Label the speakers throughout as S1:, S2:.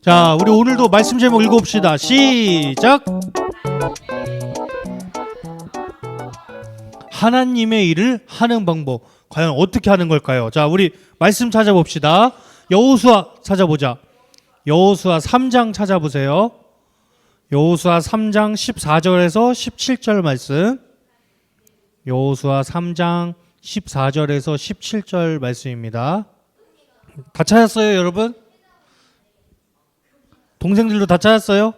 S1: 자, 우리 오늘도 말씀 제목 읽어봅시다. 시작! 하나님의 일을 하는 방법. 과연 어떻게 하는 걸까요? 자, 우리 말씀 찾아봅시다. 여호수아 찾아보자. 여호수아 3장 찾아보세요. 여호수아 3장 14절에서 17절 말씀. 여호수아 3장 14절에서 17절 말씀입니다. 다 찾았어요, 여러분? 동생들도 다 찾았어요?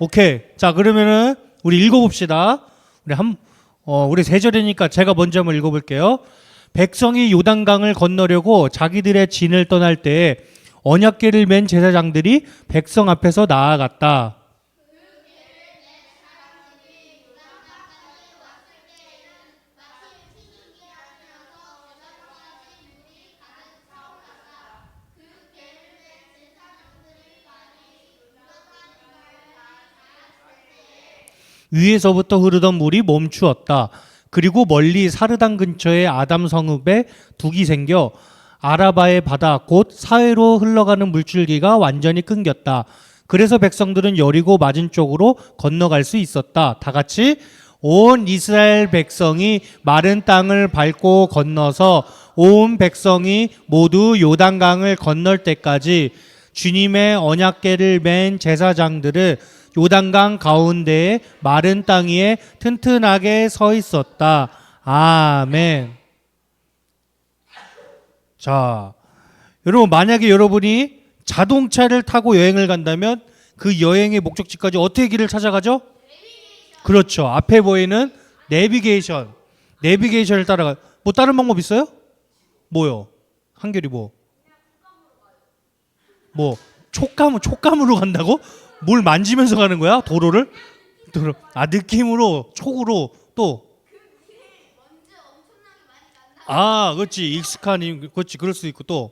S1: 오케이. 자, 그러면은 우리 읽어봅시다. 우리 3절이니까 제가 먼저 한번 읽어볼게요. 백성이 요단강을 건너려고 자기들의 진을 떠날 때 언약궤를 맨 제사장들이 백성 앞에서 나아갔다. 위에서부터 흐르던 물이 멈추었다. 그리고 멀리 사르단 근처의 아담 성읍에 둑이 생겨 아라바의 바다 곧 사해로 흘러가는 물줄기가 완전히 끊겼다. 그래서 백성들은 여리고 맞은 쪽으로 건너갈 수 있었다. 다 같이 온 이스라엘 백성이 마른 땅을 밟고 건너서 온 백성이 모두 요단강을 건널 때까지 주님의 언약궤를 맨 제사장들은 요단강 가운데에 마른 땅 위에 튼튼하게 서 있었다. 아멘. 자, 여러분, 만약에 여러분이 자동차를 타고 여행을 간다면 그 여행의 목적지까지 어떻게 길을 찾아가죠? 그렇죠. 앞에 보이는 내비게이션을 따라가. 뭐 다른 방법 있어요? 뭐요? 한결이 뭐 촉감으로 간다고? 뭘 만지면서 가는 거야? 도로를? 느낌으로, 촉으로. 또 그렇지. 익숙하니, 그렇지. 그럴 수 있고. 또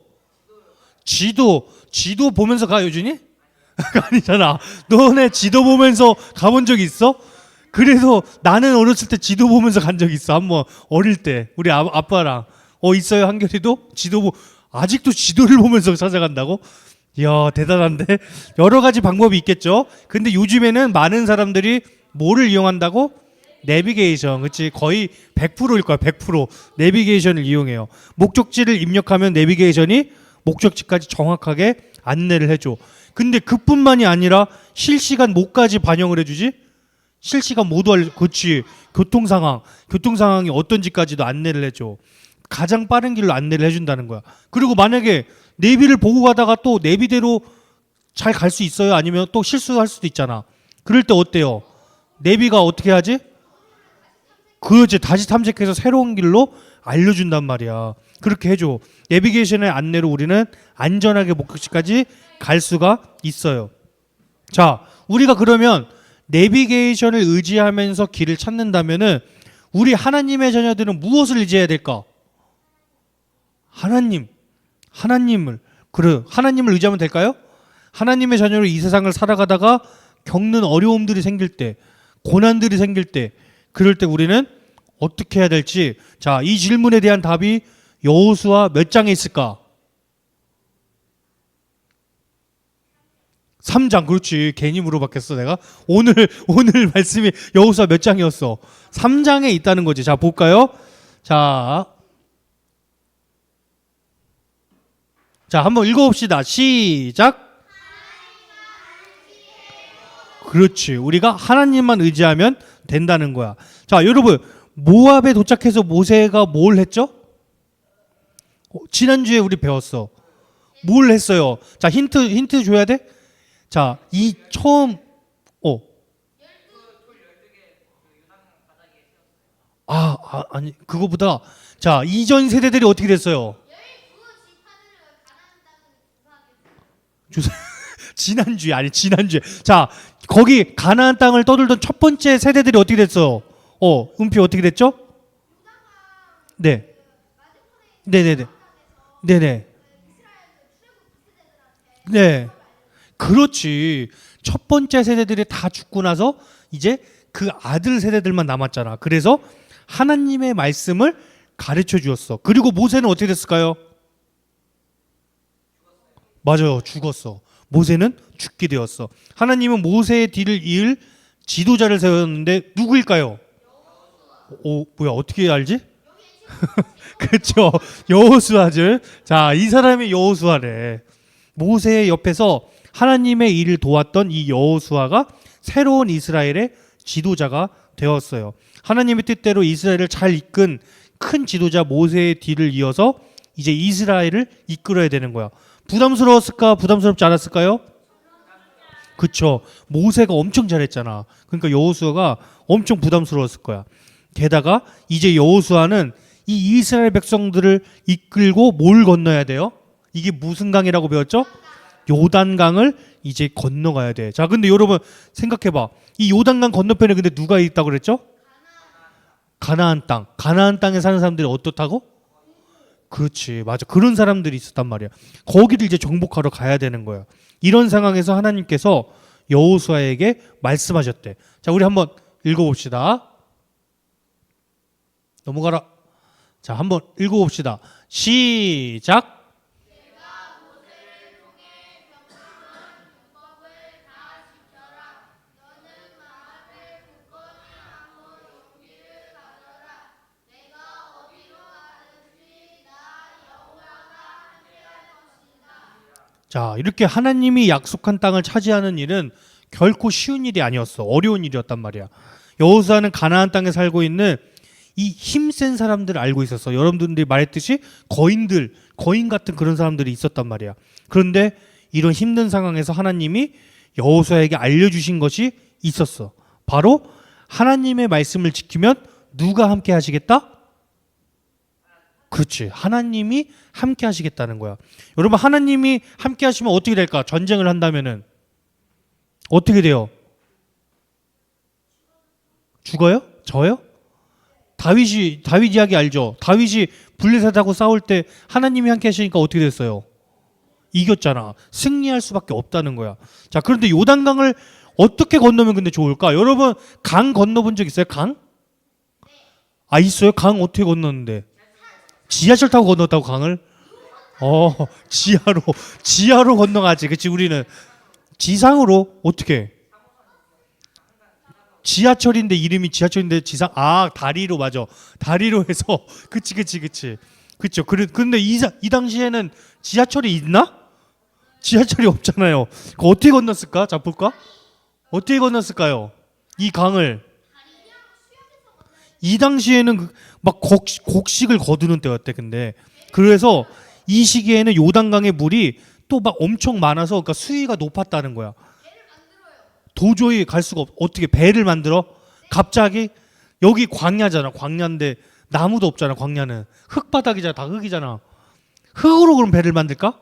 S1: 지도 보면서 가, 요준이? 아니잖아. 너네 지도 보면서 가본 적 있어? 그래서 나는 어렸을 때 지도 보면서 간 적 있어. 한번 어릴 때 우리 아빠랑. 있어요? 한결이도? 아직도 지도를 보면서 찾아간다고? 이야, 대단한데? 여러 가지 방법이 있겠죠? 근데 요즘에는 많은 사람들이 뭐를 이용한다고? 내비게이션. 그치? 거의 100%일 거야, 100%. 내비게이션을 이용해요. 목적지를 입력하면 내비게이션이 목적지까지 정확하게 안내를 해줘. 근데 그뿐만이 아니라 실시간 뭐까지 반영을 해주지? 실시간 모두 그치. 교통상황이 어떤지까지도 안내를 해줘. 가장 빠른 길로 안내를 해준다는 거야. 그리고 만약에 내비를 보고 가다가 또 내비대로 잘 갈 수 있어요? 아니면 또 실수할 수도 있잖아. 그럴 때 어때요? 내비가 어떻게 하지? 그렇지. 다시 탐색해서 새로운 길로 알려준단 말이야. 그렇게 해줘. 내비게이션의 안내로 우리는 안전하게 목적지까지 갈 수가 있어요. 자, 우리가 그러면 내비게이션을 의지하면서 길을 찾는다면은 우리 하나님의 자녀들은 무엇을 의지해야 될까? 하나님을 의지하면 될까요? 하나님의 자녀로 이 세상을 살아가다가 겪는 어려움들이 생길 때, 고난들이 생길 때, 그럴 때 우리는 어떻게 해야 될지. 자, 이 질문에 대한 답이 여호수아 몇 장에 있을까? 3장. 그렇지. 괜히 물어봤겠어 내가. 오늘 말씀이 여호수아 몇 장이었어? 3장에 있다는 거지. 자, 볼까요? 자, 한번 읽어봅시다. 시작. 그렇지. 우리가 하나님만 의지하면 된다는 거야. 자, 여러분, 모압에 도착해서 모세가 뭘 했죠? 지난주에 우리 배웠어. 뭘 했어요? 자, 힌트 줘야 돼? 자, 아니, 그거보다, 자, 이전 세대들이 어떻게 됐어요? 지난주에. 자, 거기 가나안 땅을 떠들던 첫 번째 세대들이 어떻게 됐어요? 은피 어떻게 됐죠? 네. 네네네. 네. 그렇지. 첫 번째 세대들이 다 죽고 나서 이제 그 아들 세대들만 남았잖아. 그래서 하나님의 말씀을 가르쳐 주었어. 그리고 모세는 어떻게 됐을까요? 맞아요. 죽었어. 모세는 죽게 되었어. 하나님은 모세의 뒤를 이을 지도자를 세웠는데 누구일까요? 오, 뭐야, 어떻게 알지? 그렇죠. 여호수아죠. 자, 이 사람이 여호수아래. 모세의 옆에서 하나님의 일을 도왔던 이 여호수아가 새로운 이스라엘의 지도자가 되었어요. 하나님의 뜻대로 이스라엘을 잘 이끈 큰 지도자 모세의 뒤를 이어서 이제 이스라엘을 이끌어야 되는 거야. 부담스러웠을까? 부담스럽지 않았을까요? 그쵸. 모세가 엄청 잘했잖아. 그러니까 여호수아가 엄청 부담스러웠을 거야. 게다가 이제 여호수아는 이 이스라엘 백성들을 이끌고 뭘 건너야 돼요? 이게 무슨 강이라고 배웠죠? 요단강을 이제 건너가야 돼. 자, 근데 여러분 생각해봐. 이 요단강 건너편에 근데 누가 있다고 그랬죠? 가나안 땅. 가나안 땅에 사는 사람들이 어떻다고? 그렇지, 맞아. 그런 사람들이 있었단 말이야. 거기를 이제 정복하러 가야 되는 거야. 이런 상황에서 하나님께서 여호수아에게 말씀하셨대. 자, 우리 한번 읽어봅시다. 넘어가라. 자, 한번 읽어봅시다. 시작. 자, 이렇게 하나님이 약속한 땅을 차지하는 일은 결코 쉬운 일이 아니었어. 어려운 일이었단 말이야. 여호수아는 가나안 땅에 살고 있는 이 힘센 사람들을 알고 있었어. 여러분들이 말했듯이 거인 같은 그런 사람들이 있었단 말이야. 그런데 이런 힘든 상황에서 하나님이 여호수아에게 알려주신 것이 있었어. 바로 하나님의 말씀을 지키면 누가 함께 하시겠다? 그렇지. 하나님이 함께 하시겠다는 거야. 여러분, 하나님이 함께 하시면 어떻게 될까? 전쟁을 한다면은 어떻게 돼요? 죽어요? 져요? 다윗 이야기 알죠? 다윗이 블레셋하고 싸울 때 하나님이 함께 하시니까 어떻게 됐어요? 이겼잖아. 승리할 수밖에 없다는 거야. 자, 그런데 요단강을 어떻게 건너면 근데 좋을까? 여러분, 강 건너본 적 있어요? 강? 아, 있어요? 강 어떻게 건넜는데? 지하철 타고 건넜다고 강을? 지하로 건너가지. 그치? 우리는 지상으로 어떻게? 지하철인데 이름이 지하철인데 지상 다리로. 맞아. 다리로 해서 그치. 그쵸. 그런데 이 당시에는 지하철이 있나? 지하철이 없잖아요. 그거 어떻게 건넜을까? 자, 볼까? 어떻게 건넜을까요? 이 강을. 이 당시에는 막 곡식을 거두는 때였대. 근데 그래서 이 시기에는 요단강의 물이 또 막 엄청 많아서 그러니까 수위가 높았다는 거야. 도저히 갈 수가 어떻게 배를 만들어? 갑자기 여기 광야잖아. 광야인데 나무도 없잖아. 광야는 흙바닥이잖아. 다 흙이잖아. 흙으로 그럼 배를 만들까?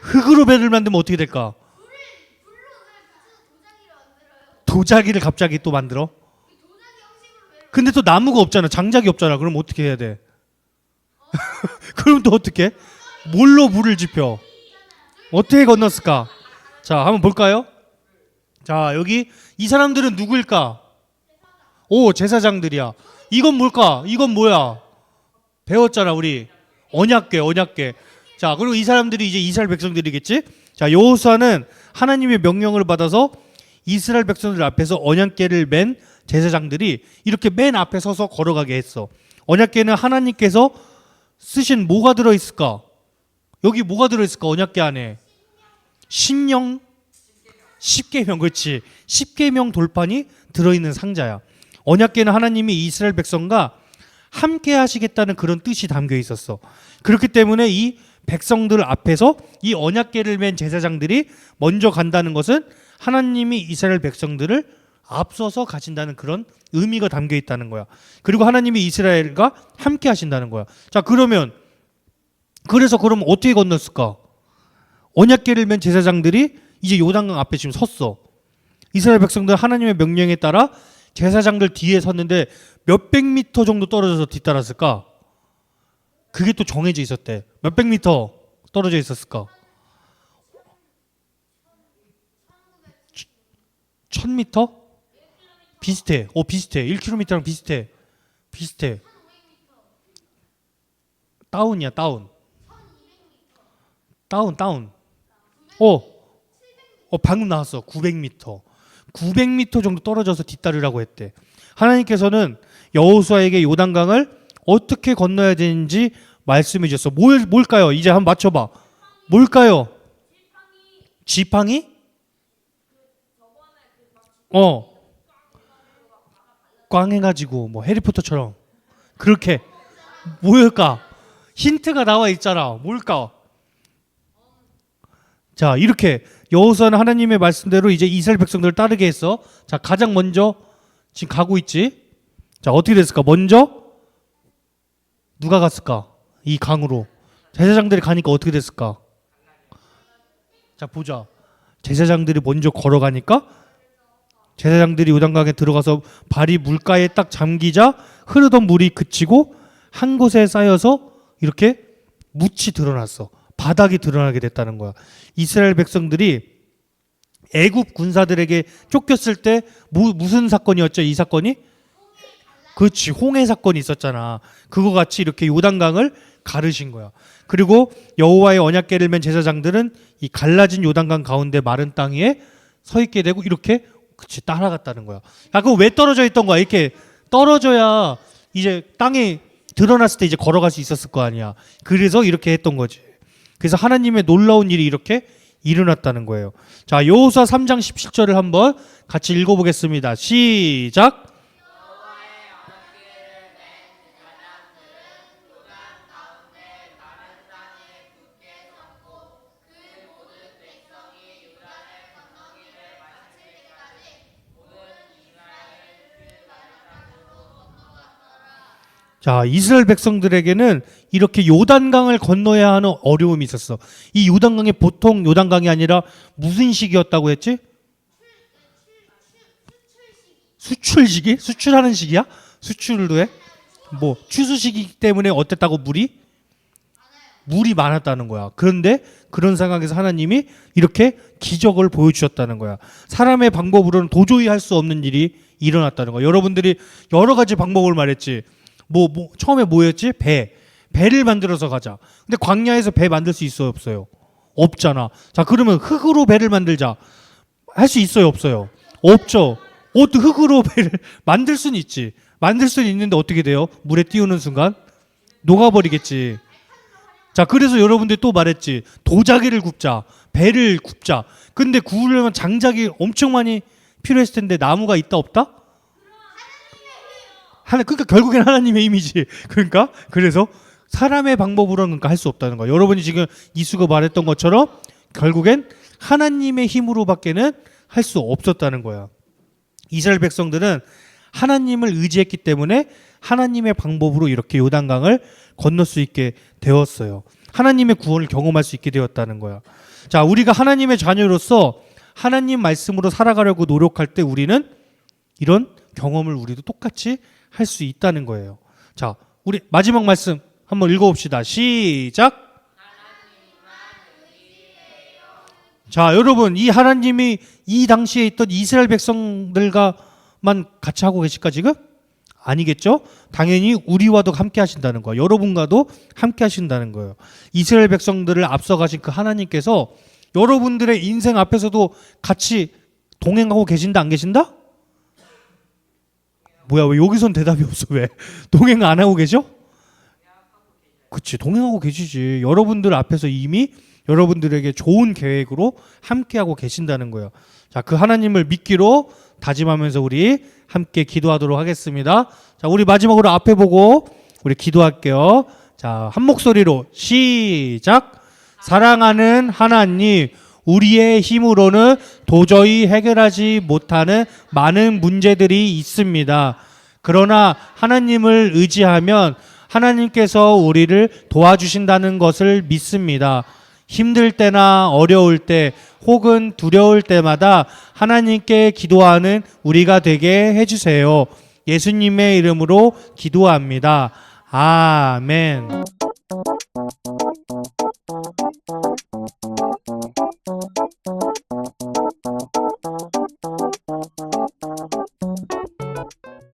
S1: 흙으로 배를 만들면 어떻게 될까? 도자기를 갑자기 또 만들어? 근데 또 나무가 없잖아. 장작이 없잖아. 그럼 어떻게 해야 돼? 그럼 또 어떻게? 뭘로 물을 지펴? 어떻게 건넜을까? 자, 한번 볼까요? 자, 여기 이 사람들은 누구일까? 오, 제사장들이야. 이건 뭘까? 이건 뭐야? 배웠잖아, 우리. 언약궤. 자, 그리고 이 사람들이 이제 이스라엘 백성들이겠지? 자, 여호수아는 하나님의 명령을 받아서 이스라엘 백성들 앞에서 언약궤를 맨 제사장들이 이렇게 맨 앞에 서서 걸어가게 했어. 언약궤는 하나님께서 쓰신 뭐가 들어있을까? 여기 뭐가 들어있을까? 언약궤 안에 신령 10계명. 그렇지. 10계명 돌판이 들어있는 상자야. 언약궤는 하나님이 이스라엘 백성과 함께 하시겠다는 그런 뜻이 담겨 있었어. 그렇기 때문에 이 백성들 앞에서 이 언약궤를 맨 제사장들이 먼저 간다는 것은 하나님이 이스라엘 백성들을 앞서서 가신다는 그런 의미가 담겨 있다는 거야. 그리고 하나님이 이스라엘과 함께 하신다는 거야. 자, 그러면 어떻게 건넜을까? 언약궤를 맨 제사장들이 이제 요단강 앞에 지금 섰어. 이스라엘 백성들 하나님의 명령에 따라 제사장들 뒤에 섰는데 몇백 미터 정도 떨어져서 뒤따랐을까? 그게 또 정해져 있었대. 몇백 미터 떨어져 있었을까? 1000미터? 비슷해. 비슷해. 1km랑 비슷해. 다운이야, 다운. 다운. 어, 방금 나왔어. 900m. 900m 정도 떨어져서 뒤따르라고 했대. 하나님께서는 여호수아에게 요단강을 어떻게 건너야 되는지 말씀해 주셨어. 뭘까요? 이제 한번 맞춰봐. 뭘까요? 지팡이? 꽝 해가지고 뭐 해리포터처럼 그렇게 뭘까? 힌트가 나와 있잖아. 뭘까? 자, 이렇게 여호수아는 하나님의 말씀대로 이제 이스라엘 백성들을 따르게 했어. 자, 가장 먼저 지금 가고 있지. 자, 어떻게 됐을까? 먼저 누가 갔을까? 이 강으로 제사장들이 가니까 어떻게 됐을까? 자, 보자. 제사장들이 먼저 걸어가니까 제사장들이 요단강에 들어가서 발이 물가에 딱 잠기자 흐르던 물이 그치고 한 곳에 쌓여서 이렇게 묻이 드러났어. 바닥이 드러나게 됐다는 거야. 이스라엘 백성들이 애굽 군사들에게 쫓겼을 때 무슨 사건이었죠? 이 사건이? 그렇지, 홍해 사건이 있었잖아. 그거 같이 이렇게 요단강을 가르신 거야. 그리고 여호와의 언약궤를 맨 제사장들은 이 갈라진 요단강 가운데 마른 땅 위에 서 있게 되고 이렇게 그치 따라갔다는 거야. 야, 그거 왜 떨어져 있던 거야? 이렇게 떨어져야 이제 땅에 드러났을 때 이제 걸어갈 수 있었을 거 아니야. 그래서 이렇게 했던 거지. 그래서 하나님의 놀라운 일이 이렇게 일어났다는 거예요. 자, 여호수아 3장 17절을 한번 같이 읽어보겠습니다. 시작. 자, 이스라엘 백성들에게는 이렇게 요단강을 건너야 하는 어려움이 있었어. 이 요단강이 보통 요단강이 아니라 무슨 시기였다고 했지? 수출시기? 수출하는 시기야? 수출도 해? 뭐 추수시기 때문에 어땠다고 물이 많았다는 거야. 그런데 그런 상황에서 하나님이 이렇게 기적을 보여주셨다는 거야. 사람의 방법으로는 도저히 할 수 없는 일이 일어났다는 거야. 여러분들이 여러 가지 방법을 말했지. 처음에 뭐였지? 배를 만들어서 가자. 근데 광야에서 배 만들 수 있어요, 없어요? 없잖아. 자, 그러면 흙으로 배를 만들자. 할 수 있어요, 없어요? 없죠. 흙으로 배를 만들 수는 있지. 만들 수는 있는데 어떻게 돼요? 물에 띄우는 순간 녹아버리겠지. 자, 그래서 여러분들이 또 말했지. 도자기를 굽자. 배를 굽자. 근데 구우려면 장작이 엄청 많이 필요했을 텐데 나무가 있다 없다? 그러니까 결국엔 하나님의 힘이지. 그러니까 그래서 사람의 방법으로는 그러니까 할 수 없다는 거야. 여러분이 지금 이수가 말했던 것처럼 결국엔 하나님의 힘으로밖에는 할 수 없었다는 거야. 이스라엘 백성들은 하나님을 의지했기 때문에 하나님의 방법으로 이렇게 요단강을 건널 수 있게 되었어요. 하나님의 구원을 경험할 수 있게 되었다는 거야. 자, 우리가 하나님의 자녀로서 하나님 말씀으로 살아가려고 노력할 때 우리는 이런 경험을 우리도 똑같이 할 수 있다는 거예요. 자, 우리 마지막 말씀 한번 읽어봅시다. 시작. 자, 여러분, 이 하나님이 이 당시에 있던 이스라엘 백성들과만 같이 하고 계실까 지금? 아니겠죠? 당연히 우리와도 함께 하신다는 거예요. 여러분과도 함께 하신다는 거예요. 이스라엘 백성들을 앞서가신 그 하나님께서 여러분들의 인생 앞에서도 같이 동행하고 계신다 안 계신다? 뭐야, 왜 여기선 대답이 없어? 왜? 동행 안 하고 계셔? 그치, 동행하고 계시지. 여러분들 앞에서 이미 여러분들에게 좋은 계획으로 함께하고 계신다는 거예요. 자, 그 하나님을 믿기로 다짐하면서 우리 함께 기도하도록 하겠습니다. 자, 우리 마지막으로 앞에 보고 우리 기도할게요. 자, 한 목소리로 시작. 사랑하는 하나님, 우리의 힘으로는 도저히 해결하지 못하는 많은 문제들이 있습니다. 그러나 하나님을 의지하면 하나님께서 우리를 도와주신다는 것을 믿습니다. 힘들 때나 어려울 때 혹은 두려울 때마다 하나님께 기도하는 우리가 되게 해주세요. 예수님의 이름으로 기도합니다. 아멘.